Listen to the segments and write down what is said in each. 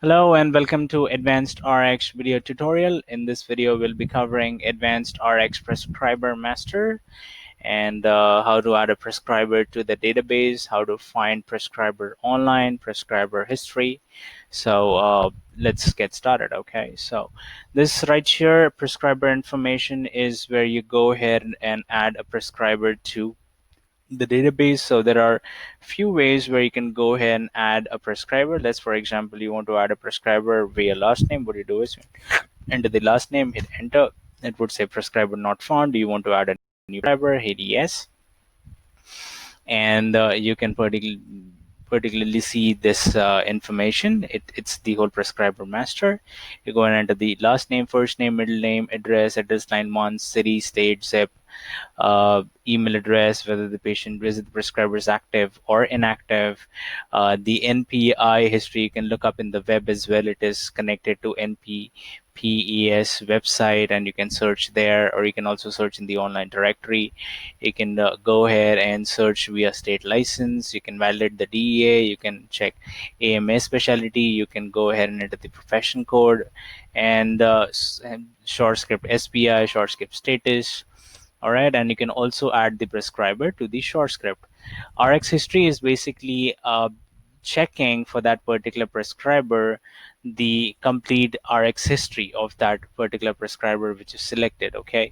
Hello and welcome to Advanced Rx video tutorial. In this video, we'll be covering Advanced Rx Prescriber Master and how to add a prescriber to the database, how to find prescriber online, prescriber history. So let's get started. Okay, so this right here, prescriber information, is where you go ahead and add a prescriber to the database. So there are few ways where you can go ahead and add a prescriber. Let's, for example, you want to add a prescriber via last name. What you do is enter the last name, hit enter. It would say prescriber not found. Do you want to add a new prescriber? Hit yes, and you can particularly see this information. It's the whole prescriber master. You go and enter the last name, first name, middle name, address line, month, city, state, zip, email address, whether the prescriber is active or inactive. The NPI history you can look up in the web as well. It is connected to NPPES website, and you can search there, or you can also search in the online directory. You can go ahead and search via state license. You can validate the DEA. You can check AMA specialty. You can go ahead and enter the profession code and short script SPI, short script status. All right, and you can also add the prescriber to the short script. Rx history is basically checking for that particular prescriber the complete Rx history of that particular prescriber which is selected. Okay,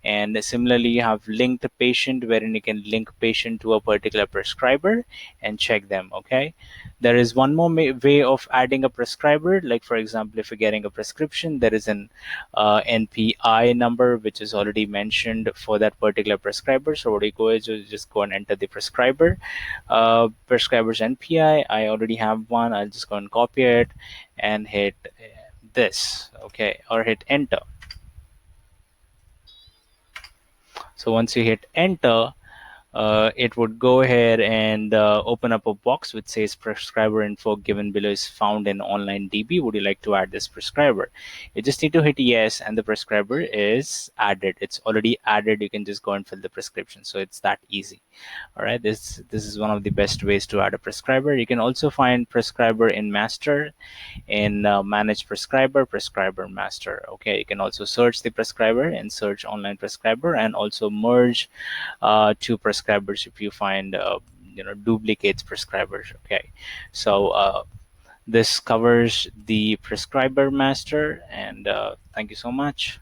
and similarly you have linked patient, wherein you can link patient to a particular prescriber and check them. Okay, there is one more way of adding a prescriber. Like, for example, if you're getting a prescription, there is an NPI number which is already mentioned for that particular prescriber. So what you go is you just go and enter the prescriber, prescriber's NPI. I already have one. I'll just go and copy it and hit this, okay, or hit enter. So once you hit enter, it would go ahead and open up a box which says prescriber info given below is found in online DB. Would you like to add this prescriber? You just need to hit yes, and the prescriber is added. It's already added. You can just go and fill the prescription. So it's that easy. All right, this is one of the best ways to add a prescriber. You can also find prescriber in master, in manage prescriber master. Okay, you can also search the prescriber and search online prescriber, and also merge two prescribers if you find duplicates prescribers. Okay, so this covers the prescriber master, and thank you so much.